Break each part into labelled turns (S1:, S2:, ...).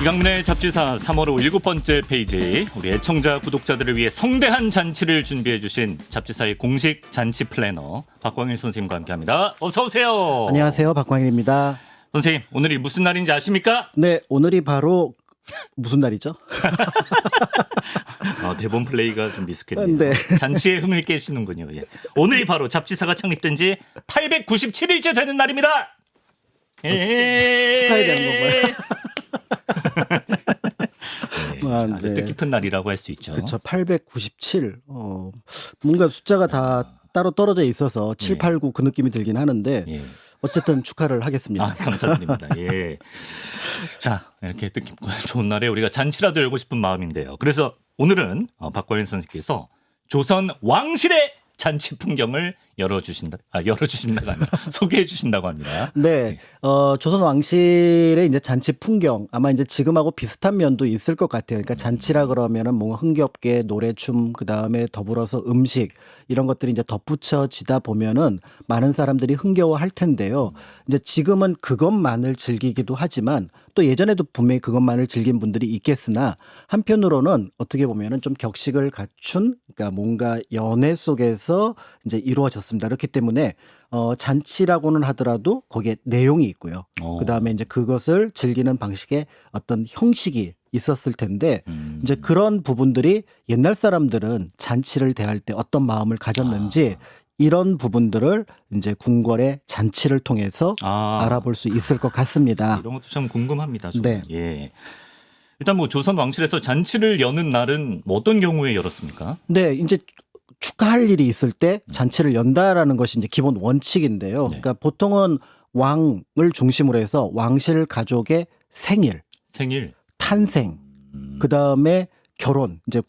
S1: 이강민의 잡지사 3월 호 7번째 페이지, 우리 애청자 구독자들을 위해 성대한 잔치를 준비해 주신 잡지사의 공식 잔치 플래너 박광일 선생님과 함께합니다. 어서 오세요.
S2: 안녕하세요. 박광일입니다.
S1: 선생님, 오늘이 무슨 날인지 아십니까?
S2: 네, 오늘이 바로 무슨 날이죠?
S1: 대본 플레이가 좀 미숙했네요.
S2: 네.
S1: 잔치의 흥을 깨시는군요. 예. 오늘이 바로 잡지사가 창립된 지 897일째 되는 날입니다.
S2: 축하해야 되는 건가요?
S1: 네, 아주 뜻깊은 날이라고 할 수 있죠.
S2: 그렇죠. 897. 뭔가 숫자가 다 따로 떨어져 있어서 7, 8, 9 그 느낌이 들긴 하는데
S1: 예.
S2: 어쨌든 축하를 하겠습니다.
S1: 감사드립니다. 예. 자, 이렇게 뜻깊고 좋은 날에 우리가 잔치라도 열고 싶은 마음인데요. 그래서 오늘은 박광일 선생님께서 조선 왕실의 잔치 풍경을 열어주신다가 아니라 소개해 주신다고 합니다.
S2: 네, 조선 왕실의 이제 잔치 풍경 아마 이제 지금하고 비슷한 면도 있을 것 같아요. 그러니까 잔치라 그러면은 뭔가 흥겹게 노래, 춤, 그 다음에 더불어서 음식 이런 것들이 이제 덧붙여지다 보면은 많은 사람들이 흥겨워할 텐데요. 이제 지금은 그것만을 즐기기도 하지만 또 예전에도 분명히 그것만을 즐긴 분들이 있겠으나 한편으로는 어떻게 보면은 좀 격식을 갖춘, 그러니까 뭔가 연애 속에서 이제 이루어졌습니다. 그렇기 때문에 잔치라고는 하더라도 거기에 내용이 있고요. 그 다음에 이제 그것을 즐기는 방식의 어떤 형식이 있었을 텐데 이제 그런 부분들이 옛날 사람들은 잔치를 대할 때 어떤 마음을 가졌는지 이런 부분들을 이제 궁궐의 잔치를 통해서 알아볼 수 있을 것 같습니다.
S1: 이런 것도 참 궁금합니다.
S2: 네.
S1: 예. 일단 뭐 조선 왕실에서 잔치를 여는 날은 뭐 어떤 경우에 열었습니까?
S2: 네, 이제 축하할 일이 있을 때 잔치를 연다라는 것이 이제 기본 원칙인데요.
S1: 네.
S2: 그러니까 보통은 왕을 중심으로 해서 왕실 가족의 생일, 탄생, 그 다음에 결혼, 이제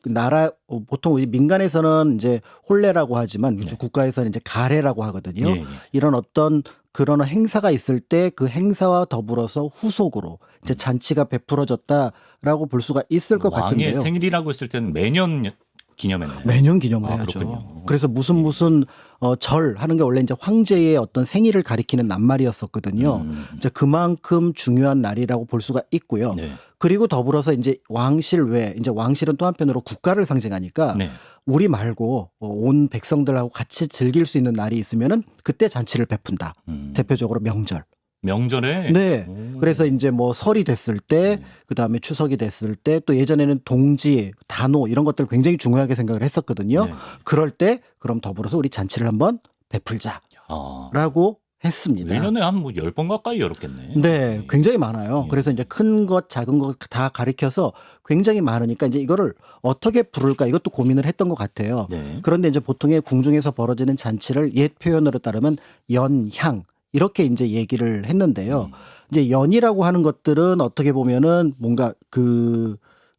S2: 나라 보통 우리 민간에서는 이제 혼례라고 하지만
S1: 네.
S2: 국가에서는 이제 가례라고 하거든요.
S1: 예, 예.
S2: 이런 어떤 그런 행사가 있을 때 그 행사와 더불어서 후속으로 이제 잔치가 베풀어졌다라고 볼 수가 있을 것
S1: 왕의
S2: 같은데요.
S1: 생일이라고 했을 때는 매년 기념했나요?
S2: 매년 기념을 해야죠.
S1: 그렇군요.
S2: 그래서 무슨 절 하는 게 원래 이제 황제의 어떤 생일을 가리키는 낱말이었었거든요. 이제 그만큼 중요한 날이라고 볼 수가 있고요.
S1: 네.
S2: 그리고 더불어서 이제 왕실 외에 이제 왕실은 또 한편으로 국가를 상징하니까
S1: 네.
S2: 우리 말고 온 백성들하고 같이 즐길 수 있는 날이 있으면은 그때 잔치를 베푼다. 대표적으로 명절.
S1: 명절에.
S2: 네.
S1: 오.
S2: 그래서 이제 뭐 설이 됐을 때, 그 다음에 추석이 됐을 때, 또 예전에는 동지, 단오 이런 것들 굉장히 중요하게 생각을 했었거든요.
S1: 네.
S2: 그럴 때 그럼 더불어서 우리 잔치를 한번 베풀자라고 했습니다.
S1: 1년에 한 뭐 10번 가까이 열었겠네.
S2: 네, 굉장히 많아요.
S1: 예.
S2: 그래서 이제 큰 것, 작은 것 다 가리켜서 굉장히 많으니까 이제 이거를 어떻게 부를까 이것도 고민을 했던 것 같아요.
S1: 네.
S2: 그런데 이제 보통의 궁중에서 벌어지는 잔치를 옛 표현으로 따르면 연향 이렇게 이제 얘기를 했는데요. 이제 연이라고 하는 것들은 어떻게 보면은 뭔가 그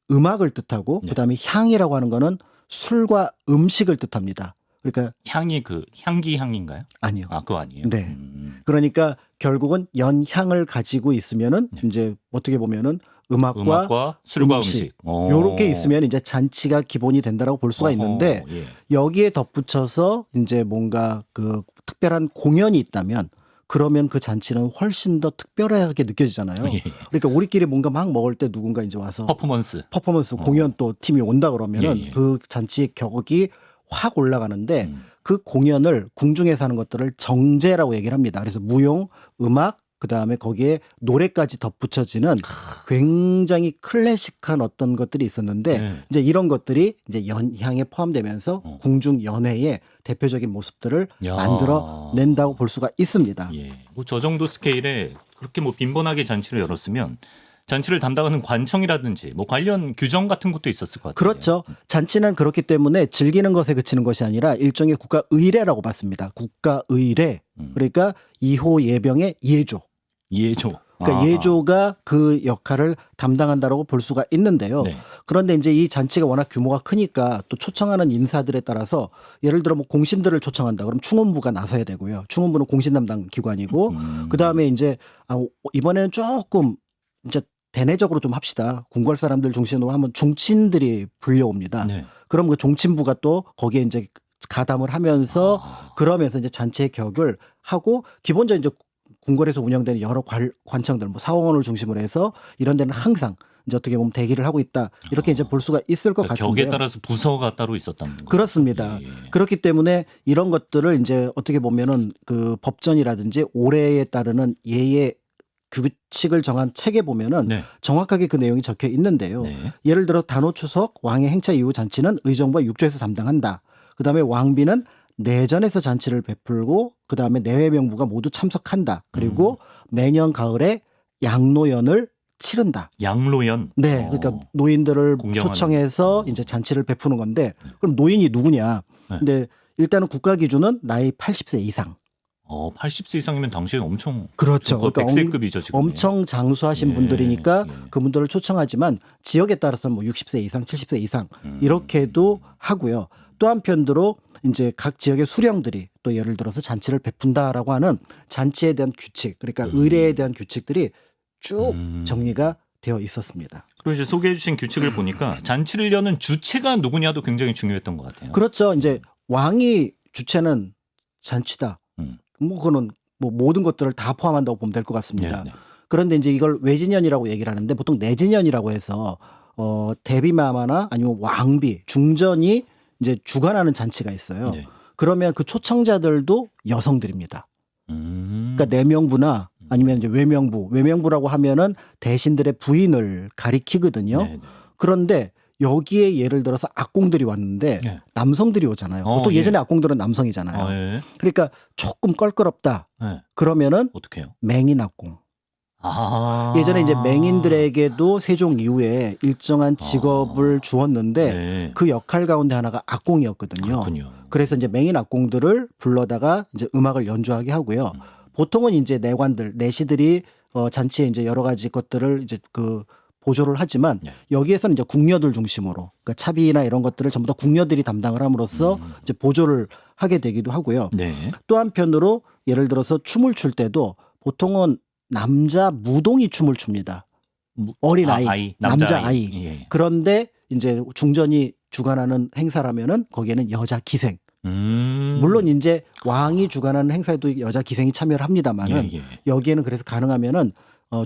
S2: 음악을 뜻하고
S1: 네.
S2: 그다음에 향이라고 하는 거는 술과 음식을 뜻합니다. 그러니까
S1: 향이 그 향기 향인가요?
S2: 아니요.
S1: 그거 아니에요?
S2: 네. 그러니까 결국은 연향을 가지고 있으면은
S1: 네.
S2: 이제 어떻게 보면은 음악과
S1: 술과 음식.
S2: 요렇게 있으면 이제 잔치가 기본이 된다라고 볼 수가 있는데
S1: 예.
S2: 여기에 덧붙여서 이제 뭔가 그 특별한 공연이 있다면 그러면 그 잔치는 훨씬 더 특별하게 느껴지잖아요.
S1: 예.
S2: 그러니까 우리끼리 뭔가 막 먹을 때 누군가 이제 와서 퍼포먼스 공연 또 팀이 온다 그러면은
S1: 예, 예.
S2: 그 잔치의 격이 확 올라가는데 그 공연을 궁중에서 하는 것들을 정제라고 얘기를 합니다. 그래서 무용, 음악, 그 다음에 거기에 노래까지 덧붙여지는 굉장히 클래식한 어떤 것들이 있었는데
S1: 네.
S2: 이제 이런 것들이 이제 연향에 포함되면서 궁중 연회의 대표적인 모습들을
S1: 야.
S2: 만들어 낸다고 볼 수가 있습니다.
S1: 예. 뭐 저 정도 스케일에 그렇게 뭐 빈번하게 잔치를 열었으면 잔치를 담당하는 관청이라든지 뭐 관련 규정 같은 것도 있었을 것 같아요.
S2: 그렇죠. 잔치는 그렇기 때문에 즐기는 것에 그치는 것이 아니라 일종의 국가 의례라고 봤습니다. 국가 의례. 그러니까 이호 예병의 예조. 그러니까 예조가 그 역할을 담당한다라고 볼 수가 있는데요.
S1: 네.
S2: 그런데 이제 이 잔치가 워낙 규모가 크니까 또 초청하는 인사들에 따라서 예를 들어 뭐 공신들을 초청한다. 그럼 충원부가 나서야 되고요. 충원부는 공신 담당 기관이고 그 다음에 이제 이번에는 조금 이제 대내적으로 좀 합시다. 궁궐 사람들 중심으로 하면 종친들이 불려옵니다.
S1: 네.
S2: 그럼 그 종친부가 또 거기에 이제 가담을 하면서 그러면서 이제 잔치의 격을 하고 기본적으로 이제 궁궐에서 운영되는 여러 관청들, 뭐 사원을 중심으로 해서 이런 데는 항상 이제 어떻게 보면 대기를 하고 있다. 이렇게 이제 볼 수가 있을 것
S1: 그러니까
S2: 같은데요.
S1: 격에 따라서 부서가 따로 있었다는 거죠.
S2: 그렇습니다.
S1: 예, 예.
S2: 그렇기 때문에 이런 것들을 이제 어떻게 보면은 그 법전이라든지 올해에 따르는 예의 규칙을 정한 책에 보면은
S1: 네.
S2: 정확하게 그 내용이 적혀 있는데요.
S1: 네.
S2: 예를 들어 단오추석 왕의 행차 이후 잔치는 의정부가 육조에서 담당한다. 그다음에 왕비는 내전에서 잔치를 베풀고 그다음에 내외 명부가 모두 참석한다. 그리고 매년 가을에 양로연을 치른다.
S1: 양로연.
S2: 네, 그러니까 노인들을
S1: 공경하는.
S2: 초청해서 이제 잔치를 베푸는 건데 그럼 노인이 누구냐?
S1: 네.
S2: 근데 일단은 국가 기준은 나이 80세 이상.
S1: 80세 이상이면 당시엔 엄청
S2: 그렇죠.
S1: 거의
S2: 그러니까
S1: 100세급이죠 지금.
S2: 엄청 장수하신
S1: 예,
S2: 분들이니까
S1: 예.
S2: 그분들을 초청하지만 지역에 따라서는 뭐 60세 이상, 70세 이상 이렇게도 하고요. 또 한편으로 이제 각 지역의 수령들이 또 예를 들어서 잔치를 베푼다라고 하는 잔치에 대한 규칙, 그러니까 의례에 대한 규칙들이 쭉 정리가 되어 있었습니다.
S1: 그리고 이제 소개해 주신 규칙을 보니까 잔치를 여는 주체가 누구냐도 굉장히 중요했던 것 같아요.
S2: 그렇죠. 이제 왕이 주체는 잔치다. 뭐 그거는 뭐 모든 것들을 다 포함한다고 보면 될 것 같습니다.
S1: 네, 네.
S2: 그런데 이제 이걸 외진년이라고 얘기를 하는데 보통 내진년이라고 해서 대비마마나 아니면 왕비, 중전이 이제 주관하는 잔치가 있어요.
S1: 네.
S2: 그러면 그 초청자들도 여성들입니다. 그러니까 내명부나 아니면 이제 외명부라고 하면은 대신들의 부인을 가리키거든요.
S1: 네, 네.
S2: 그런데 여기에 예를 들어서 악공들이 왔는데
S1: 네.
S2: 남성들이 오잖아요. 보통
S1: 예.
S2: 예전에 악공들은 남성이잖아요.
S1: 예.
S2: 그러니까 조금 껄끄럽다.
S1: 네.
S2: 그러면은
S1: 어떻게 해요?
S2: 맹인 악공. 예전에 이제 맹인들에게도 세종 이후에 일정한 직업을 주었는데
S1: 네.
S2: 그 역할 가운데 하나가 악공이었거든요.
S1: 그렇군요.
S2: 그래서 이제 맹인 악공들을 불러다가 이제 음악을 연주하게 하고요. 보통은 이제 내관들, 내시들이 잔치에 이제 여러 가지 것들을 이제 그 보조를 하지만
S1: 네.
S2: 여기에서는 이제 궁녀들 중심으로 그러니까 차비나 이런 것들을 전부 다 궁녀들이 담당을 함으로써 이제 보조를 하게 되기도 하고요.
S1: 네.
S2: 또 한편으로 예를 들어서 춤을 출 때도 보통은 남자 무동이 춤을 춥니다. 어린 아이, 남자 아이.
S1: 예.
S2: 그런데 이제 중전이 주관하는 행사라면은 거기에는 여자 기생. 물론 이제 왕이 주관하는 행사에도 여자 기생이 참여를 합니다만은
S1: 예, 예.
S2: 여기에는 그래서 가능하면은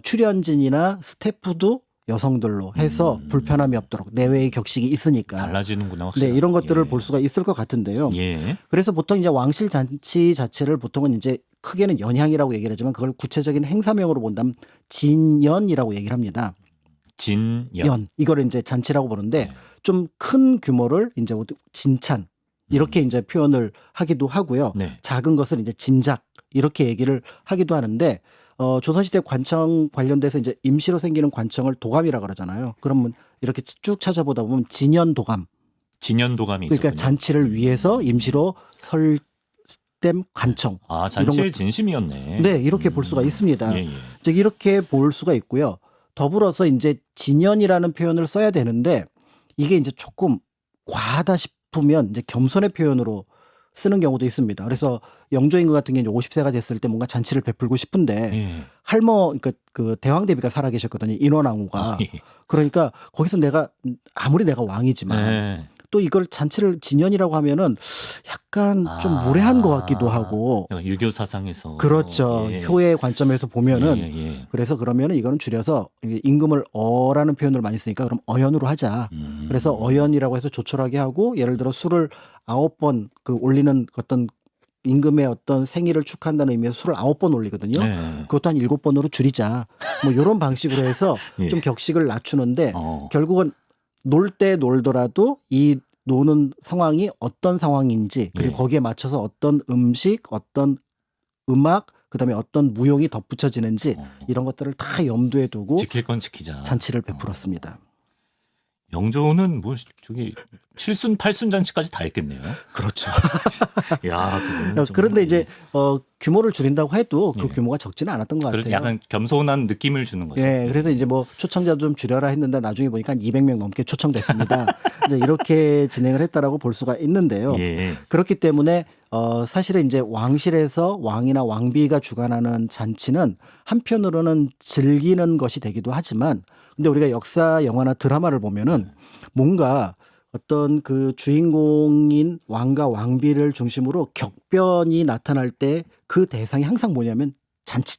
S2: 출연진이나 스태프도 여성들로 해서 불편함이 없도록 내외의 격식이 있으니까.
S1: 달라지는구나
S2: 네,
S1: 확실히.
S2: 이런 것들을
S1: 예.
S2: 볼 수가 있을 것 같은데요.
S1: 예.
S2: 그래서 보통 이제 왕실 잔치 자체를 보통은 이제 크게는 연향이라고 얘기를 하지만 그걸 구체적인 행사명으로 본다면 진연이라고 얘기를 합니다.
S1: 진연.
S2: 이거를 이제 잔치라고 보는데
S1: 네.
S2: 좀 큰 규모를 이제 진찬 이렇게 이제 표현을 하기도 하고요.
S1: 네.
S2: 작은 것을 이제 진작 이렇게 얘기를 하기도 하는데 조선시대 관청 관련돼서 이제 임시로 생기는 관청을 도감이라고 그러잖아요. 그러면 이렇게 쭉 찾아보다 보면 진연도감.
S1: 진연도감이
S2: 그러니까
S1: 있었군요.
S2: 잔치를 위해서 임시로 설댐 관청.
S1: 잔치의
S2: 이런
S1: 진심이었네.
S2: 네, 이렇게 볼 수가 있습니다.
S1: 예, 예.
S2: 즉 이렇게 볼 수가 있고요. 더불어서 이제 진연이라는 표현을 써야 되는데 이게 이제 조금 과하다 싶으면 이제 겸손의 표현으로 쓰는 경우도 있습니다. 그래서 영조 임금 같은 경우는 50세가 됐을 때 뭔가 잔치를 베풀고 싶은데
S1: 예.
S2: 그러니까 그 대왕 대비가 살아 계셨거든요. 인원왕후가.
S1: 예.
S2: 그러니까 거기서 내가 아무리 내가 왕이지만
S1: 예.
S2: 또 이걸 잔치를 진연이라고 하면은 약간 좀 무례한 것 같기도 하고.
S1: 약간 유교 사상에서.
S2: 그렇죠.
S1: 예.
S2: 효의 관점에서 보면은
S1: 예, 예.
S2: 그래서 그러면은 이거는 줄여서 임금을 어라는 표현을 많이 쓰니까 그럼 어연으로 하자. 그래서 어연이라고 해서 조촐하게 하고 예를 들어 술을 9번 그 올리는 어떤 임금의 어떤 생일을 축하한다는 의미에서 술을 9번 올리거든요.
S1: 네.
S2: 그것도 한 7번으로 줄이자. 뭐 이런 방식으로 해서
S1: 예.
S2: 좀 격식을 낮추는데
S1: 어.
S2: 결국은 놀 때 놀더라도 이 노는 상황이 어떤 상황인지 그리고
S1: 예.
S2: 거기에 맞춰서 어떤 음식, 어떤 음악, 그다음에 어떤 무용이 덧붙여지는지 이런 것들을 다 염두에 두고
S1: 지킬 건 지키자.
S2: 잔치를 베풀었습니다.
S1: 영조는 뭐 저기 7순 8순 잔치까지 다 했겠네요.
S2: 그렇죠.
S1: 야, 그거는 좀-
S2: 그런데 이제 규모를 줄인다고 해도 그
S1: 예.
S2: 규모가 적지는 않았던 것
S1: 그래서
S2: 같아요.
S1: 약간 겸손한 느낌을 주는 거죠.
S2: 예, 그래서 이제 뭐 초청자 좀 줄여라 했는데 나중에 보니까 한 200명 넘게 초청됐습니다. 이제 이렇게 진행을 했다라고 볼 수가 있는데요.
S1: 예.
S2: 그렇기 때문에 사실은 이제 왕실에서 왕이나 왕비가 주관하는 잔치는 한편으로는 즐기는 것이 되기도 하지만 근데 우리가 역사 영화나 드라마를 보면은 뭔가 어떤 그 주인공인 왕과 왕비를 중심으로 격변이 나타날 때 그 대상이 항상 뭐냐면 잔치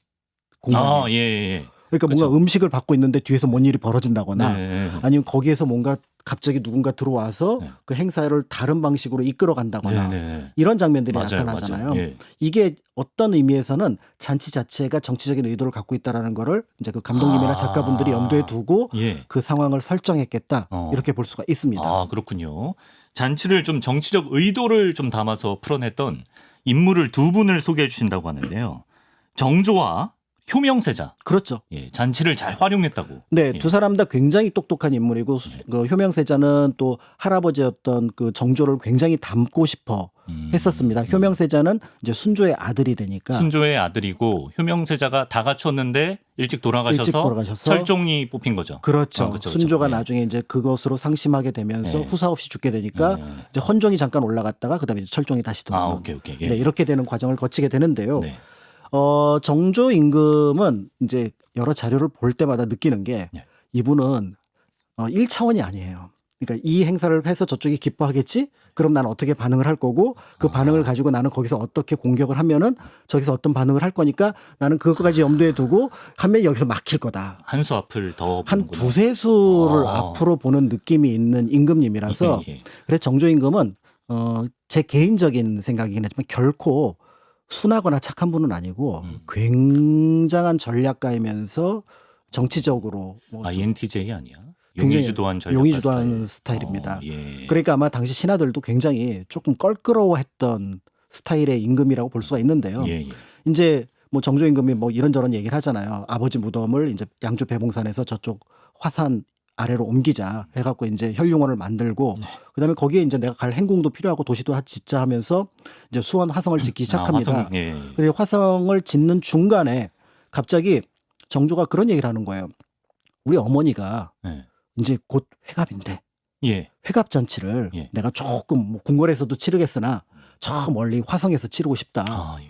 S2: 공간이.
S1: 아, 예, 예.
S2: 그러니까 뭔가
S1: 그쵸.
S2: 음식을 받고 있는데 뒤에서 뭔 일이 벌어진다거나
S1: 네.
S2: 아니면 거기에서 뭔가 갑자기 누군가 들어와서
S1: 네.
S2: 그 행사를 다른 방식으로 이끌어 간다거나
S1: 네.
S2: 이런 장면들이
S1: 맞아요,
S2: 나타나잖아요.
S1: 맞아요. 예.
S2: 이게 어떤 의미에서는 잔치 자체가 정치적인 의도를 갖고 있다라는 거를 이제 그 감독님이나
S1: 아.
S2: 작가분들이 염두에 두고
S1: 예.
S2: 그 상황을 설정했겠다 이렇게 볼 수가 있습니다.
S1: 아, 그렇군요. 잔치를 좀 정치적 의도를 좀 담아서 풀어냈던 인물을 두 분을 소개해 주신다고 하는데요. 정조와 효명세자.
S2: 그렇죠.
S1: 예, 잔치를 잘 활용했다고.
S2: 네,
S1: 예.
S2: 두 사람 다 굉장히 똑똑한 인물이고 그 효명세자는 또 할아버지였던 그 정조를 굉장히 닮고 싶어 했었습니다. 효명세자는 이제 순조의 아들이 되니까
S1: 순조의 아들이고 효명세자가 다 갖췄는데 일찍 돌아가셔서,
S2: 일찍 돌아가셔서
S1: 철종이 뽑힌 거죠.
S2: 그렇죠.
S1: 그쵸.
S2: 순조가
S1: 예.
S2: 나중에 이제 그것으로 상심하게 되면서
S1: 예.
S2: 후사 없이 죽게 되니까
S1: 예.
S2: 이제 헌종이 잠깐 올라갔다가 그다음에 이제 철종이 다시
S1: 아,
S2: 돌아오는
S1: 오케이. 예.
S2: 네, 이렇게 되는 과정을 거치게 되는데요.
S1: 네.
S2: 정조 임금은 이제 여러 자료를 볼 때마다 느끼는 게
S1: 네.
S2: 이분은 1차원이 아니에요. 그러니까 이 행사를 해서 저쪽이 기뻐하겠지? 그럼 나는 어떻게 반응을 할 거고 그 반응을 가지고 나는 거기서 어떻게 공격을 하면은 저기서 어떤 반응을 할 거니까 나는 그것까지 염두에 두고 하면 여기서 막힐 거다.
S1: 한 수 앞을 더
S2: 한
S1: 보는구나.
S2: 두세 수를
S1: 아.
S2: 앞으로 보는 느낌이 있는 임금님이라서
S1: 예.
S2: 그래서 정조 임금은 제 개인적인 생각이긴 하지만 결코 순하거나 착한 분은 아니고 굉장한 전략가이면서 정치적으로 뭐
S1: 아, ENTJ 아니야?
S2: 굉장히
S1: 용의주도한 전략가
S2: 용의주도한
S1: 스타일.
S2: 스타일입니다.
S1: 예.
S2: 그러니까 아마 당시 신하들도 굉장히 조금 껄끄러워했던 스타일의 임금이라고 볼 수가 있는데요.
S1: 예.
S2: 이제 뭐 정조 임금이 뭐 이런저런 얘기를 하잖아요. 아버지 무덤을 이제 양주 배봉산에서 저쪽 화산 아래로 옮기자 해갖고 이제 혈융원을 만들고 그다음에 거기에 이제 내가 갈 행궁도 필요하고 도시도 짓자 하면서 이제 수원 화성을 짓기 시작합니다.
S1: 화성, 예.
S2: 그리고 화성을 짓는 중간에 갑자기 정조가 그런 얘기를 하는 거예요. 우리 어머니가
S1: 예.
S2: 이제 곧 회갑인데
S1: 예.
S2: 회갑 잔치를
S1: 예.
S2: 내가 조금 뭐 궁궐에서도 치르겠으나 저 멀리 화성에서 치르고 싶다.
S1: 아, 예.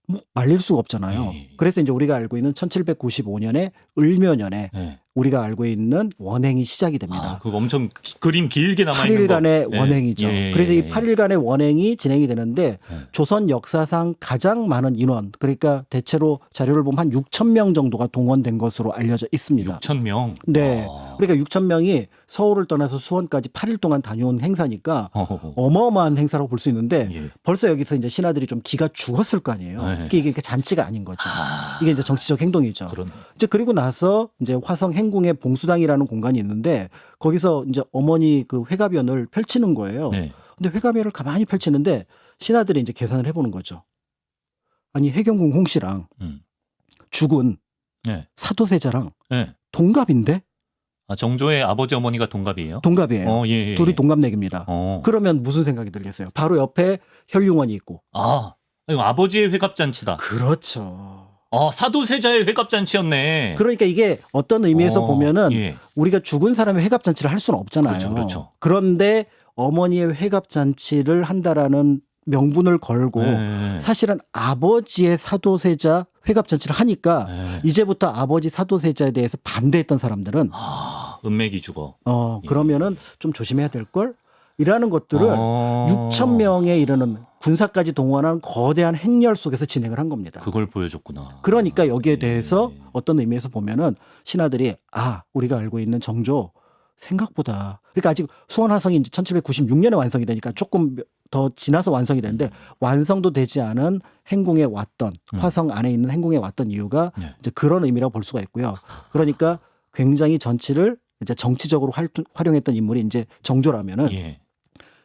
S2: 뭐 말릴 수가 없잖아요.
S1: 예.
S2: 그래서 이제 우리가 알고 있는 1795년에 을묘년에
S1: 예.
S2: 우리가 알고 있는 원행이 시작이 됩니다.
S1: 아, 그거 엄청 그림 길게 남아 있는 거.
S2: 8일간의
S1: 예.
S2: 원행이죠.
S1: 예.
S2: 그래서 이 8일간의 원행이 진행이 되는데
S1: 예.
S2: 조선 역사상 가장 많은 인원, 그러니까 대체로 자료를 보면 한 6천 명 정도가 동원된 것으로 알려져 있습니다.
S1: 6,000명.
S2: 네.
S1: 아.
S2: 그러니까 6천 명이 서울을 떠나서 수원까지 8일 동안 다녀온 행사니까 어마어마한 행사라고 볼 수 있는데
S1: 예.
S2: 벌써 여기서 이제 신하들이 좀 기가 죽었을 거 아니에요.
S1: 네.
S2: 이게 잔치가 아닌 거죠.
S1: 아.
S2: 이게 이제 정치적 행동이죠.
S1: 그런.
S2: 이제 그리고 나서 이제 화성 행궁의 봉수당이라는 공간이 있는데 거기서 이제 어머니 그 회갑연을 펼치는 거예요.
S1: 네.
S2: 근데 회갑연을 가만히 펼치는데 신하들이 이제 계산을 해보는 거죠. 아니 해경궁 홍씨랑 죽은
S1: 네.
S2: 사도세자랑
S1: 네.
S2: 동갑인데?
S1: 아, 정조의 아버지 어머니가 동갑이에요?
S2: 동갑이에요.
S1: 예.
S2: 둘이 동갑내기입니다. 그러면 무슨 생각이 들겠어요? 바로 옆에 혈융원이 있고.
S1: 아, 이거 아버지의 회갑잔치다.
S2: 그렇죠.
S1: 사도세자의 회갑잔치였네.
S2: 그러니까 이게 어떤 의미에서 보면은
S1: 예.
S2: 우리가 죽은 사람의 회갑잔치를 할 수는 없잖아요.
S1: 그렇죠.
S2: 그런데 어머니의 회갑잔치를 한다라는 명분을 걸고
S1: 네.
S2: 사실은 아버지의 사도세자 회갑잔치를 하니까
S1: 네.
S2: 이제부터 아버지 사도세자에 대해서 반대했던 사람들은
S1: 은맥이 죽어.
S2: 그러면은 좀 조심해야 될 걸? 이라는 것들을 6천 명에 이르는 군사까지 동원한 거대한 행렬 속에서 진행을 한 겁니다.
S1: 그걸 보여줬구나.
S2: 그러니까 여기에 대해서
S1: 예.
S2: 어떤 의미에서 보면은 신하들이 우리가 알고 있는 정조 생각보다 그러니까 아직 수원 화성이 이제 1796년에 완성이 되니까 조금 더 지나서 완성이 되는데 완성도 되지 않은 행궁에 왔던 화성 안에 있는 행궁에 왔던 이유가
S1: 네.
S2: 이제 그런 의미라고 볼 수가 있고요. 그러니까 굉장히 전치를 이제 정치적으로 활용했던 인물이 이제 정조라면은
S1: 예.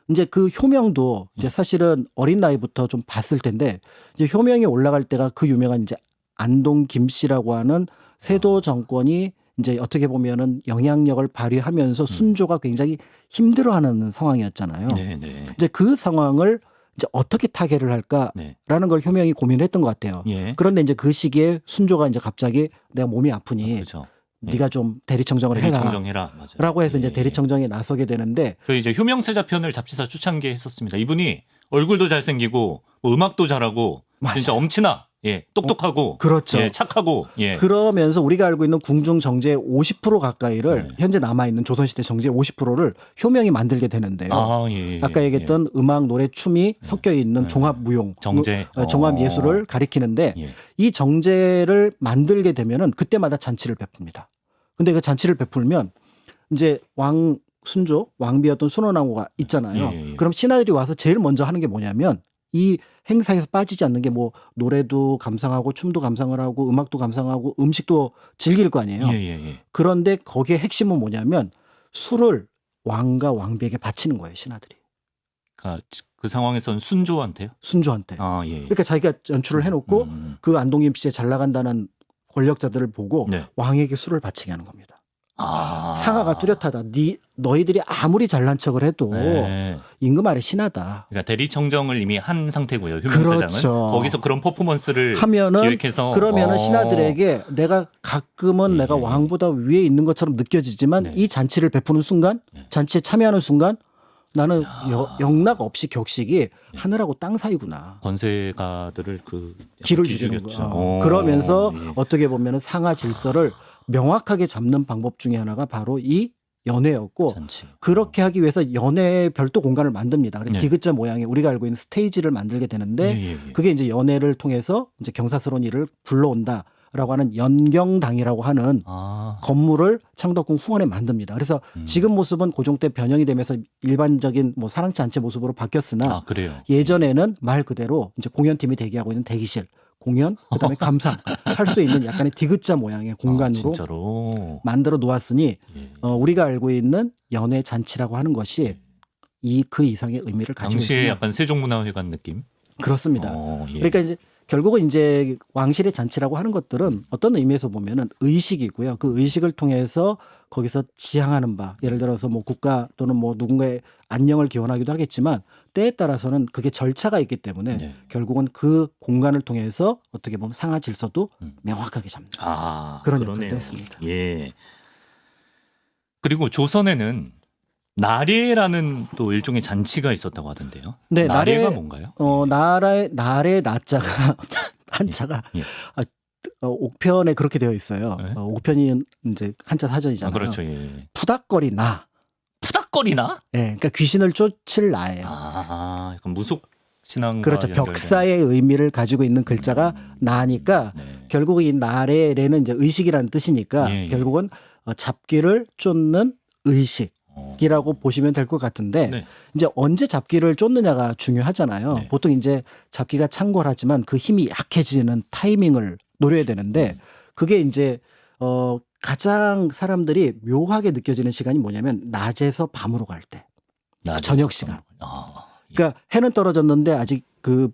S2: 이제 그 효명도 이제 사실은 어린 나이부터 좀 봤을 텐데 이제 효명이 올라갈 때가 그 유명한 이제 안동 김씨라고 하는 세도 정권이 이제 어떻게 보면은 영향력을 발휘하면서 순조가 굉장히 힘들어하는 상황이었잖아요.
S1: 네.
S2: 이제 그 상황을 이제 어떻게 타개를 할까라는
S1: 네.
S2: 걸 효명이 고민을 했던 것 같아요.
S1: 예.
S2: 그런데 이제 그 시기에 순조가 이제 갑자기 내가 몸이 아프니
S1: 그렇죠.
S2: 네가 좀 대리청정을
S1: 대리청정해라. 맞아요.
S2: 라고 해서 이제
S1: 예.
S2: 대리청정에 나서게 되는데
S1: 그 이제 효명세자 편을 잡지사 추천기에 했었습니다. 이분이 얼굴도 잘생기고 뭐 음악도 잘하고
S2: 맞아요.
S1: 진짜 엄친아 예, 똑똑하고,
S2: 그렇죠.
S1: 예, 착하고, 예.
S2: 그러면서 우리가 알고 있는 궁중 정제의 50% 가까이를
S1: 네.
S2: 현재 남아있는 조선시대 정제의 50%를 효명이 만들게 되는데요.
S1: 아, 예, 예,
S2: 아까 얘기했던 음악, 노래, 춤이 섞여 있는
S1: 네.
S2: 종합 무용,
S1: 정제.
S2: 종합 예술을 가리키는데
S1: 예.
S2: 이 정제를 만들게 되면은 그때마다 잔치를 베풉니다. 근데 그 잔치를 베풀면 이제 왕 순조, 왕비였던 순원왕후가 있잖아요.
S1: 예, 예.
S2: 그럼 신하들이 와서 제일 먼저 하는 게 뭐냐면 이 행사에서 빠지지 않는 게 뭐 노래도 감상하고 춤도 감상을 하고 음악도 감상하고 음식도 즐길 거 아니에요.
S1: 예, 예, 예.
S2: 그런데 거기에 핵심은 뭐냐면 술을 왕과 왕비에게 바치는 거예요, 신하들이.
S1: 그러니까 그 상황에선 순조한테요?
S2: 순조한테.
S1: 아, 예.
S2: 그러니까 자기가 연출을 해놓고 그 안동김 씨에 잘 나간다는 권력자들을 보고
S1: 네.
S2: 왕에게 술을 바치게 하는 겁니다.
S1: 아.
S2: 상하가 뚜렷하다. 너희들이 아무리 잘난 척을 해도
S1: 네.
S2: 임금 아래 신하다.
S1: 그러니까 대리청정을 이미 한 상태고요. 효명사장은
S2: 그렇죠.
S1: 거기서 그런 퍼포먼스를
S2: 하면은
S1: 기획해서
S2: 그러면은 신하들에게 내가 가끔은
S1: 예,
S2: 내가
S1: 예.
S2: 왕보다 위에 있는 것처럼 느껴지지만
S1: 네.
S2: 이 잔치를 베푸는 순간,
S1: 네.
S2: 잔치에 참여하는 순간 나는 영락 없이 격식이 하늘하고 땅 사이구나.
S1: 권세가들을 그
S2: 길을
S1: 기죽였죠.
S2: 죽이는 거야.
S1: 오,
S2: 그러면서
S1: 예.
S2: 어떻게 보면 상하 질서를 명확하게 잡는 방법 중에 하나가 바로 이 연회였고
S1: 잔치.
S2: 그렇게 하기 위해서 연회에 별도 공간을 만듭니다. 그래서
S1: 네.
S2: 디귿자 모양의 우리가 알고 있는 스테이지를 만들게 되는데
S1: 예, 예, 예.
S2: 그게 이제 연회를 통해서 이제 경사스러운 일을 불러온다라고 하는 연경당이라고 하는
S1: 아,
S2: 건물을 창덕궁 후원에 만듭니다. 그래서 지금 모습은 고종 때 변형이 되면서 일반적인 뭐 사랑치 않체 모습으로 바뀌었으나
S1: 아 그래요.
S2: 예전에는 말 그대로 이제 공연팀이 대기하고 있는 대기실, 공연, 그다음에 감상 할 수 있는 약간의 디귿자 모양의 공간으로
S1: 진짜로.
S2: 만들어 놓았으니
S1: 예.
S2: 우리가 알고 있는 연회 잔치라고 하는 것이 그 이상의 의미를 가지고
S1: 당시에
S2: 있구나.
S1: 약간 세종문화회관 느낌.
S2: 그렇습니다.
S1: 예.
S2: 그러니까 이제 결국은 이제 왕실의 잔치라고 하는 것들은 어떤 의미에서 보면은 의식이고요. 그 의식을 통해서 거기서 지향하는 바, 예를 들어서 뭐 국가 또는 뭐 누군가의 안녕을 기원하기도 하겠지만 때에 따라서는 그게 절차가 있기 때문에
S1: 네.
S2: 결국은 그 공간을 통해서 어떻게 보면 상하 질서도 명확하게 잡는
S1: 아
S2: 그런
S1: 그러네요.
S2: 역할을 했습니다.
S1: 예. 그리고 조선에는 나례라는 또 일종의 잔치가 있었다고 하던데요.
S2: 네,
S1: 나례가
S2: 나례-
S1: 뭔가요?
S2: 나의 나자가 한자가
S1: 예.
S2: 옥편에 그렇게 되어 있어요.
S1: 네.
S2: 옥편이 이제 한자
S1: 아,
S2: 사전이잖아요.
S1: 그렇죠. 예.
S2: 푸닥거리 나.
S1: 푸닥거리나?
S2: 예, 그러니까 귀신을 쫓을 나예요.
S1: 아, 약간 무속 신앙과
S2: 그렇죠.
S1: 연결된.
S2: 벽사의 의미를 가지고 있는 글자가 나니까
S1: 네.
S2: 결국 이 나래는 이제 의식이라는 뜻이니까
S1: 예, 예.
S2: 결국은 잡기를 쫓는 의식이라고 보시면 될 것 같은데
S1: 네.
S2: 이제 언제 잡기를 쫓느냐가 중요하잖아요.
S1: 네.
S2: 보통 이제 잡기가 창궐하지만 그 힘이 약해지는 타이밍을 노려야 되는데 그게 이제 가장 사람들이 묘하게 느껴지는 시간이 뭐냐면 낮에서 밤으로 갈 때.
S1: 낮에서
S2: 저녁 시간.
S1: 아, 예.
S2: 그러니까 해는 떨어졌는데 아직 그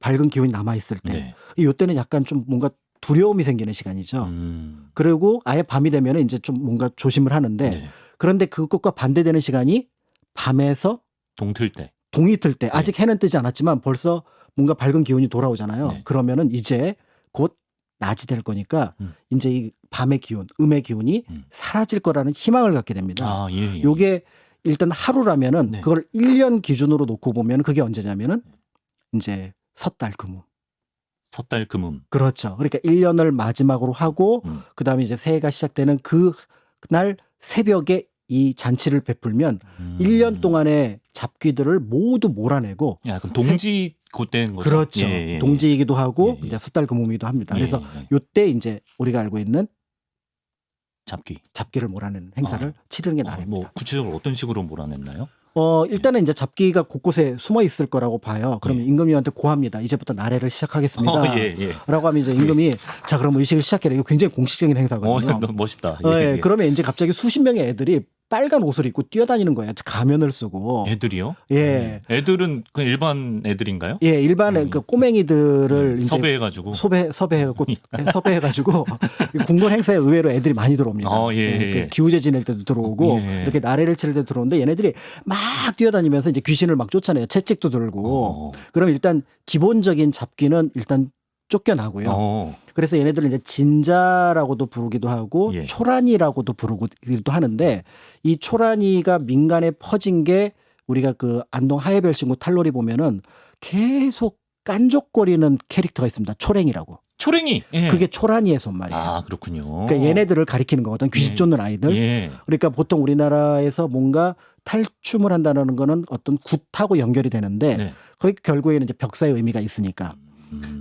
S2: 밝은 기운이 남아 있을 때.
S1: 네.
S2: 이때는 약간 좀 뭔가 두려움이 생기는 시간이죠. 그리고 아예 밤이 되면 이제 좀 뭔가 조심을 하는데
S1: 네.
S2: 그런데 그것과 반대되는 시간이 밤에서
S1: 동틀 때.
S2: 동이 틀 때 아직 해는 뜨지 않았지만 벌써 뭔가 밝은 기운이 돌아오잖아요.
S1: 네.
S2: 그러면은 이제 곧 낮이 될 거니까 이제 이 밤의 기운, 음의 기운이 사라질 거라는 희망을 갖게 됩니다.
S1: 아, 예, 예.
S2: 요게 일단 하루라면은
S1: 네.
S2: 그걸 1년 기준으로 놓고 보면 그게 언제냐면은 이제 섣달 금음.
S1: 섣달 금음.
S2: 그렇죠. 그러니까 1년을 마지막으로 하고 그다음에 이제 새해가 시작되는 그날 새벽에 이 잔치를 베풀면 1년 동안의 잡귀들을 모두 몰아내고
S1: 약간 동지 곧된 거죠.
S2: 그렇죠.
S1: 예, 예, 예.
S2: 동지이기도 하고
S1: 예, 예.
S2: 이제 섣달 금음이기도 합니다. 그래서
S1: 예, 예.
S2: 요때 이제 우리가 알고 있는
S1: 잡기.
S2: 잡기를 몰아내는 행사를 치르는 게 나랍니다.
S1: 뭐 구체적으로 어떤 식으로 몰아냈나요?
S2: 일단은 이제 잡기가 곳곳에 숨어 있을 거라고 봐요. 그러면
S1: 예.
S2: 임금님한테 고합니다. 이제부터 나래를 시작하겠습니다.
S1: 예, 예.
S2: 라고 하면 이제 임금이 자, 그럼 의식을 시작해라. 이거 굉장히 공식적인 행사거든요.
S1: 너무 멋있다.
S2: 예, 그러면 이제 갑자기 수십 명의 애들이 빨간 옷을 입고 뛰어다니는 거예요. 가면을 쓰고.
S1: 애들이요?
S2: 예.
S1: 애들은 그냥 일반 애들인가요?
S2: 예, 일반의 그 꼬맹이들을 이제
S1: 섭외해가지고.
S2: 섭외해갖고 섭외해가지고 궁궐 행사에 의외로 애들이 많이 들어옵니다.
S1: 예, 예.
S2: 그 기우제 지낼 때도 들어오고
S1: 예.
S2: 이렇게 나래를 치를 때도 들어오는데 얘네들이 막 뛰어다니면서 이제 귀신을 막 쫓아내요. 채찍도 들고. 그럼 일단 기본적인 잡기는 일단 쫓겨나고요. 그래서 얘네들은 이제 진자라고도 부르기도 하고
S1: 예.
S2: 초란이라고도 부르기도 하는데 이 초란이가 민간에 퍼진 게 우리가 그 안동 하회별신구 탈놀이 보면은 계속 깐족거리는 캐릭터가 있습니다. 초랭이라고.
S1: 초랭이. 예.
S2: 그게 초란이의 손말이에요.
S1: 아 그렇군요.
S2: 그러니까 얘네들을 가리키는 거거든. 귀신
S1: 예.
S2: 쫓는 아이들.
S1: 예.
S2: 그러니까 보통 우리나라에서 뭔가 탈춤을 한다는 거는 어떤 굿하고 연결이 되는데
S1: 네.
S2: 거기 결국에는 이제 벽사의 의미가 있으니까.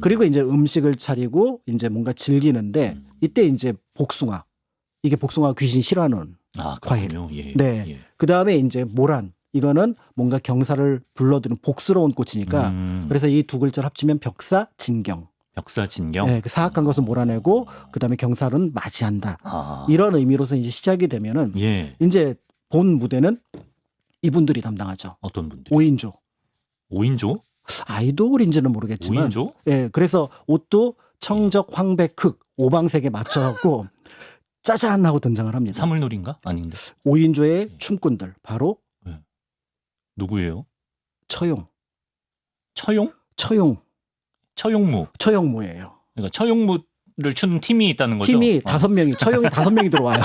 S2: 그리고 이제 음식을 차리고 이제 뭔가 즐기는데 이때 이제 복숭아. 이게 복숭아 귀신 싫어하는
S1: 아
S2: 과일.
S1: 그렇군요. 예.
S2: 네.
S1: 예.
S2: 그다음에 이제 모란. 이거는 뭔가 경사를 불러들은 복스러운 꽃이니까 그래서 이 두 글자를 합치면 벽사 진경.
S1: 벽사진경.
S2: 네, 그 사악한 것을 몰아내고 그다음에 경사는 맞이한다.
S1: 아.
S2: 이런 의미로서 이제 시작이 되면은
S1: 예.
S2: 이제 본 무대는 이분들이 담당하죠.
S1: 어떤 분들?
S2: 5인조.
S1: 5인조?
S2: 아이돌인지는 모르겠지만
S1: 5인조?
S2: 예, 그래서 옷도 청적, 황백, 흑, 오방색에 맞춰갖고 짜잔 하고 등장을 합니다.
S1: 사물놀이인가? 아닌데.
S2: 5인조의 춤꾼들 바로
S1: 누구예요?
S2: 처용,
S1: 처용?
S2: 처용,
S1: 처용무.
S2: 처용무예요.
S1: 그러니까 처용무를 추는 팀이 있다는 거죠.
S2: 팀이 5명이 처용이 5명이 들어와요.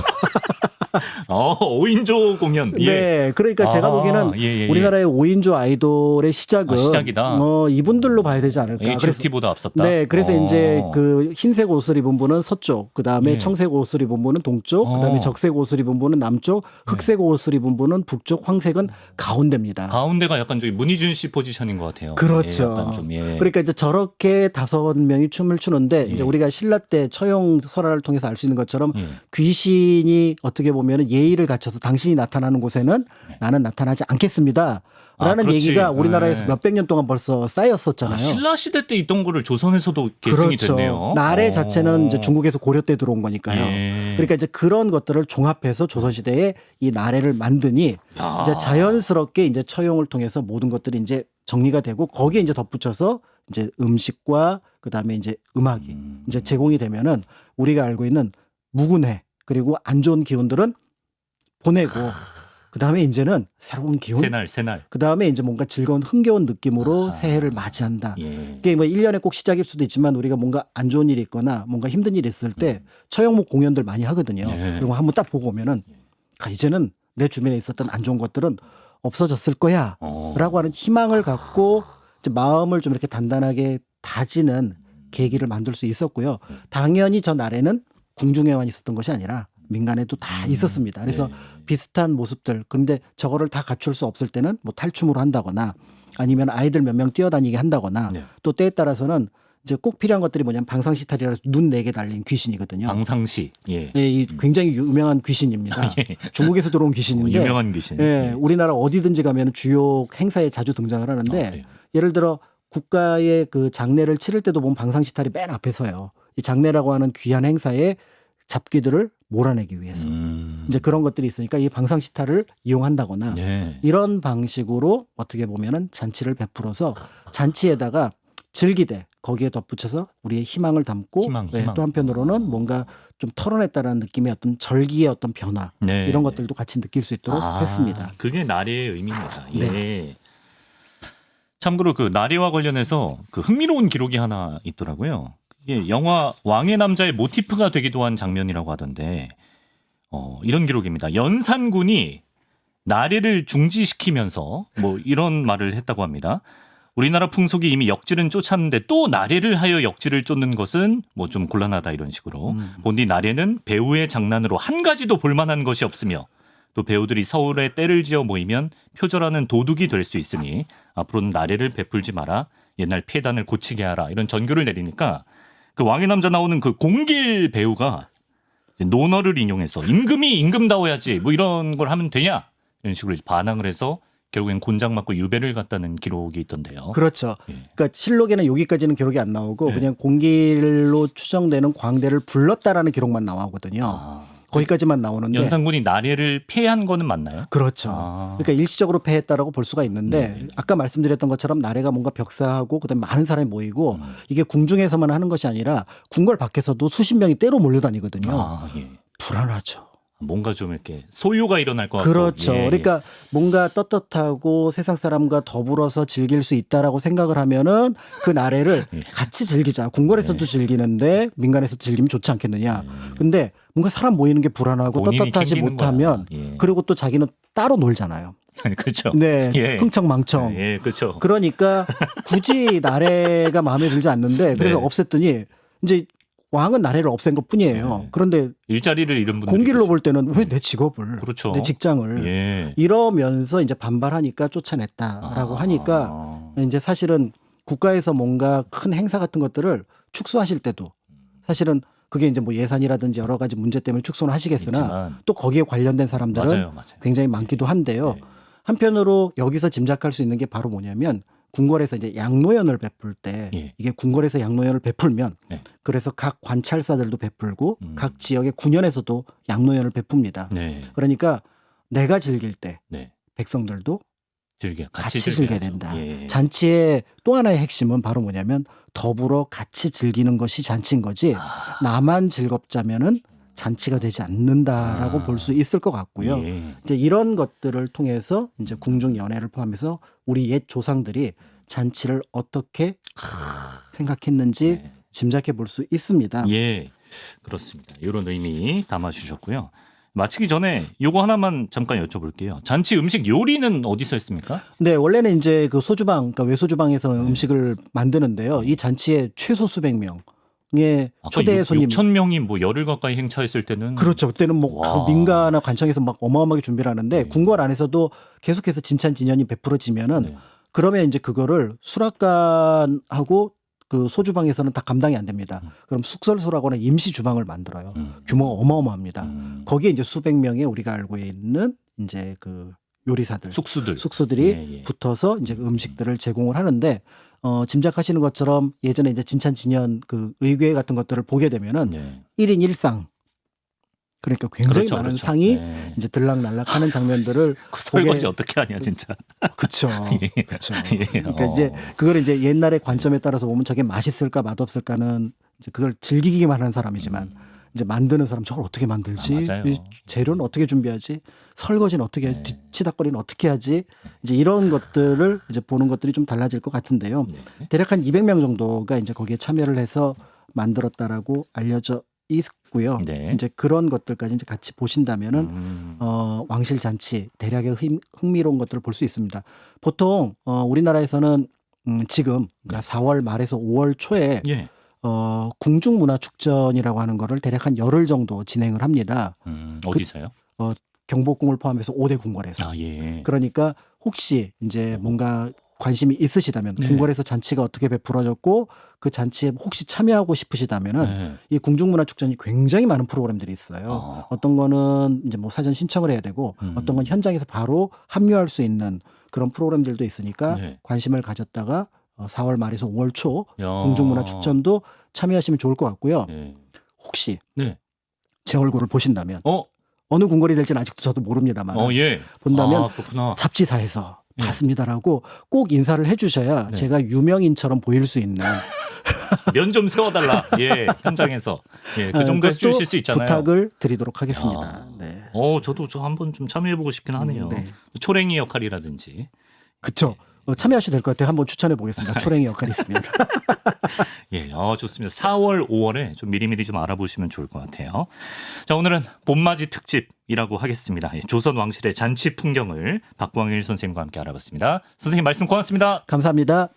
S1: 5인조 공연. 예.
S2: 네, 그러니까 제가 보기에는 우리나라의 5인조 아이돌의 시작은
S1: 시작이다.
S2: 이분들로 봐야 되지 않을까.
S1: H.O.T.보다 앞섰다.
S2: 네, 그래서 이제 그 흰색 옷을 입은 분은 서쪽, 그 다음에
S1: 예.
S2: 청색 옷을 입은 분은 동쪽, 그 다음에 적색 옷을 입은 분은 남쪽, 흑색 옷을 입은 분은 북쪽, 황색은 가운데입니다.
S1: 가운데가 약간 저기 문희준 씨 포지션인 것 같아요.
S2: 그렇죠.
S1: 예, 약간 좀, 예.
S2: 그러니까 이제 저렇게 5명이 춤을 추는데 이제 우리가 신라 때 처용 설화를 통해서 알 수 있는 것처럼 귀신이 어떻게 보면 예의를 갖춰서 당신이 나타나는 곳에는 나는 나타나지 않겠습니다. 라는
S1: 그렇지.
S2: 얘기가 우리나라에서 몇백 년 동안 벌써 쌓였었잖아요.
S1: 신라 시대 때 있던 거를 조선에서도 계승이
S2: 그렇죠.
S1: 됐네요.
S2: 나래 자체는 이제 중국에서 고려 때 들어온 거니까요.
S1: 예.
S2: 그러니까 이제 그런 것들을 종합해서 조선시대에 이 나래를 만드니 이제 자연스럽게 이제 처용을 통해서 모든 것들이 이제 정리가 되고 거기에 이제 덧붙여서 이제 음식과 그다음에 이제 음악이 이제 제공이 되면은 우리가 알고 있는 묵은회 그리고 안 좋은 기운들은 보내고 그다음에 이제는 새로운 기운
S1: 새날.
S2: 그다음에 이제 뭔가 즐거운 흥겨운 느낌으로 새해를 맞이한다.
S1: 예.
S2: 이게 뭐 1년에 꼭 시작일 수도 있지만 우리가 뭔가 안 좋은 일이 있거나 뭔가 힘든 일이 있을 때 처형목 공연들 많이 하거든요.
S1: 예.
S2: 그리고 한번 딱 보고 오면은 이제는 내 주변에 있었던 안 좋은 것들은 없어졌을 거야 라고 하는 희망을 갖고 이제 마음을 좀 이렇게 단단하게 다지는 계기를 만들 수 있었고요. 당연히 저 날에는 궁중에만 있었던 것이 아니라 민간에도 다 있었습니다. 그래서 비슷한 모습들. 근데 저거를 다 갖출 수 없을 때는 뭐 탈춤으로 한다거나 아니면 아이들 몇 명 뛰어다니게 한다거나 또 때에 따라서는 이제 꼭 필요한 것들이 뭐냐면 방상시탈이라서 눈 4개 달린 귀신이거든요.
S1: 방상시. 예.
S2: 네, 이 굉장히 유명한 귀신입니다. 중국에서 들어온 귀신인데
S1: 유명한 귀신.
S2: 예, 우리나라 어디든지 가면 주요 행사에 자주 등장을 하는데 예를 들어 국가의 그 장례를 치를 때도 보면 방상시탈이 맨 앞에 서요. 이 장례라고 하는 귀한 행사에 잡귀들을 몰아내기 위해서 이제 그런 것들이 있으니까 이 방상시탈을 이용한다거나 이런 방식으로 어떻게 보면은 잔치를 베풀어서 잔치에다가 즐기되 거기에 덧붙여서 우리의 희망을 담고
S1: 희망.
S2: 또 한편으로는 뭔가 좀 털어냈다라는 느낌의 어떤 절기의 어떤 변화 이런 것들도 같이 느낄 수 있도록 했습니다.
S1: 그게 나래의 의미입니다. 예.
S2: 네.
S1: 참고로 그 나래와 관련해서 그 흥미로운 기록이 하나 있더라고요. 이게 영화 왕의 남자의 모티프가 되기도 한 장면이라고 하던데 이런 기록입니다. 연산군이 나래를 중지시키면서 뭐 이런 말을 했다고 합니다. 우리나라 풍속이 이미 역질은 쫓았는데 또 나래를 하여 역질을 쫓는 것은 뭐 좀 곤란하다 이런 식으로. 본디 나래는 배우의 장난으로 한 가지도 볼만한 것이 없으며 또 배우들이 서울에 때를 지어 모이면 표절하는 도둑이 될 수 있으니 앞으로는 나래를 베풀지 마라. 옛날 폐단을 고치게 하라. 이런 전교를 내리니까 그 왕의 남자 나오는 그 공길 배우가 이제 논어를 인용해서 임금이 임금다워야지 뭐 이런 걸 하면 되냐 이런 식으로 이제 반항을 해서 결국엔 곤장 맞고 유배를 갔다는 기록이 있던데요.
S2: 그렇죠. 그러니까 실록에는 여기까지는 기록이 안 나오고 그냥 공길로 추정되는 광대를 불렀다라는 기록만 나오거든요. 거기까지만 나오는데
S1: 연산군이 나래를 피한 거는 맞나요?
S2: 그렇죠. 그러니까 일시적으로 패했다라고 볼 수가 있는데 아까 말씀드렸던 것처럼 나래가 뭔가 벽사하고 그다음에 많은 사람이 모이고 이게 궁중에서만 하는 것이 아니라 궁궐 밖에서도 수십 명이 때로 몰려다니거든요. 불안하죠.
S1: 뭔가 좀 이렇게 소요가 일어날 것 같고.
S2: 그렇죠. 그러니까 뭔가 떳떳하고 세상 사람과 더불어서 즐길 수 있다라고 생각을 하면은 그 나래를 같이 즐기자. 궁궐에서도 즐기는데 민간에서도 즐기면 좋지 않겠느냐. 근데 뭔가 사람 모이는 게 불안하고 떳떳하지 못하면 그리고 또 자기는 따로 놀잖아요.
S1: 그렇죠.
S2: 네,
S1: 예.
S2: 흥청망청.
S1: 예, 그렇죠.
S2: 그러니까 굳이 나래가 마음에 들지 않는데 그래서
S1: 네.
S2: 없앴더니 이제 왕은 나래를 없앤 것 뿐이에요.
S1: 네.
S2: 그런데
S1: 일자리를 잃은 분들이
S2: 공길로
S1: 계시죠.
S2: 볼 때는 왜 내 직업을,
S1: 그렇죠.
S2: 내 직장을
S1: 예.
S2: 이러면서 이제 반발하니까 쫓아냈다라고 하니까 이제 사실은 국가에서 뭔가 큰 행사 같은 것들을 축소하실 때도 사실은 그게 이제 뭐 예산이라든지 여러 가지 문제 때문에 축소는 하시겠으나
S1: 있지만,
S2: 또 거기에 관련된 사람들은
S1: 맞아요.
S2: 굉장히 많기도 한데요.
S1: 네.
S2: 한편으로 여기서 짐작할 수 있는 게 바로 뭐냐면 궁궐에서 이제 양로연을 베풀 때
S1: 예.
S2: 이게 궁궐에서 양로연을 베풀면
S1: 네.
S2: 그래서 각 관찰사들도 베풀고
S1: 음.
S2: 각 지역의 군연에서도 양로연을 베풉니다.
S1: 네.
S2: 그러니까 내가 즐길 때
S1: 네.
S2: 백성들도
S1: 같이
S2: 같이 즐겨야 된다.
S1: 예.
S2: 잔치의 또 하나의 핵심은 바로 뭐냐면 더불어 같이 즐기는 것이 잔치인 거지 나만 즐겁자면은 잔치가 되지 않는다라고 볼 수 있을 것 같고요.
S1: 예.
S2: 이제 이런 것들을 통해서 이제 궁중 연회를 포함해서 우리 옛 조상들이 잔치를 어떻게 생각했는지
S1: 네.
S2: 짐작해 볼 수 있습니다.
S1: 예, 그렇습니다. 이런 의미 담아주셨고요. 마치기 전에 요거 하나만 잠깐 여쭤볼게요. 잔치 음식 요리는 어디서 했습니까?
S2: 네, 원래는 이제 그 소주방, 그러니까 외소주방에서 음식을 만드는데요. 이 잔치에 최소 수백 명의 초대 손님.
S1: 6천 명이 뭐 열흘 가까이 행차했을 때는
S2: 그렇죠. 그때는 뭐
S1: 와.
S2: 민가나 관청에서 막 어마어마하게 준비를 하는데
S1: 네.
S2: 궁궐 안에서도 계속해서 진찬진연이 베풀어지면은
S1: 네.
S2: 그러면 이제 그거를 수락관하고 그 소주방에서는 다 감당이 안 됩니다. 그럼 숙설소라고 하는 임시 주방을 만들어요. 규모가 어마어마합니다. 거기에 이제 수백 명의 우리가 알고 있는 이제 그 요리사들, 숙수들이
S1: 예, 예.
S2: 붙어서 이제 음식들을 제공을 하는데 짐작하시는 것처럼 예전에 이제 진찬진연 그 의궤 같은 것들을 보게 되면은
S1: 예.
S2: 1인 1상 그러니까 굉장히
S1: 그렇죠,
S2: 많은
S1: 그렇죠.
S2: 상이
S1: 네.
S2: 이제 들락날락하는 장면들을
S1: 그 설거지
S2: 보게-
S1: 어떻게 하냐 진짜.
S2: 그렇죠.
S1: 예.
S2: 그렇죠.
S1: 예.
S2: 그러니까 이제 그걸 이제 옛날의 관점에 따라서 보면 저게 맛있을까 맛없을까는 이제 그걸 즐기기만 하는 사람이지만 이제 만드는 사람 저걸 어떻게 만들지?
S1: 맞아요.
S2: 이 재료는 어떻게 준비하지? 설거지는 어떻게 하지?
S1: 네.
S2: 뒤치다거리는 어떻게 하지? 이제 이런 것들을 이제 보는 것들이 좀 달라질 것 같은데요.
S1: 네.
S2: 대략 한 200명 정도가 이제 거기에 참여를 해서 만들었다라고 알려져 있고요.
S1: 네.
S2: 이제 그런 것들까지 이제 같이 보신다면은 왕실 잔치 대략의 흥미로운 것들을 볼 수 있습니다. 보통 우리나라에서는 지금 그러니까 4월 말에서 5월 초에
S1: 예.
S2: 궁중문화축전이라고 하는 거를 대략 한 열흘 정도 진행을 합니다.
S1: 어디서요?
S2: 경복궁을 포함해서 5대 궁궐에서.
S1: 아 예.
S2: 그러니까 혹시 이제 뭔가 관심이 있으시다면
S1: 네.
S2: 궁궐에서 잔치가 어떻게 베풀어졌고 그 잔치에 혹시 참여하고 싶으시다면은
S1: 네.
S2: 이 궁중문화축전이 굉장히 많은 프로그램들이 있어요. 어떤 거는 이제 뭐 사전 신청을 해야 되고 어떤 건 현장에서 바로 합류할 수 있는 그런 프로그램들도 있으니까
S1: 네.
S2: 관심을 가졌다가 4월 말에서 5월 초
S1: 야.
S2: 궁중문화축전도 참여하시면 좋을 것 같고요.
S1: 네.
S2: 혹시
S1: 네.
S2: 제 얼굴을 보신다면
S1: 어
S2: 어느 궁궐이 될지는 아직도 저도 모릅니다만
S1: 예.
S2: 본다면
S1: 아, 그렇구나.
S2: 잡지사에서
S1: 네.
S2: 봤습니다라고 꼭 인사를 해주셔야
S1: 네.
S2: 제가 유명인처럼 보일 수 있는
S1: 면 좀 세워달라. 예, 현장에서. 예, 그 정도
S2: 그것도
S1: 해주실 수 있잖아요.
S2: 부탁을 드리도록 하겠습니다.
S1: 야.
S2: 네.
S1: 저도 저 한번 좀 참여해보고 싶긴 하네요.
S2: 네.
S1: 초랭이 역할이라든지.
S2: 그쵸. 참여하셔도 될 것 같아요. 한번 추천해 보겠습니다. 초랭이 역할이 있으면.
S1: 예, 좋습니다. 4월, 5월에 좀 미리미리 좀 알아보시면 좋을 것 같아요. 자, 오늘은 봄맞이 특집이라고 하겠습니다. 예, 조선 왕실의 잔치 풍경을 박광일 선생님과 함께 알아봤습니다. 선생님 말씀 고맙습니다.
S2: 감사합니다.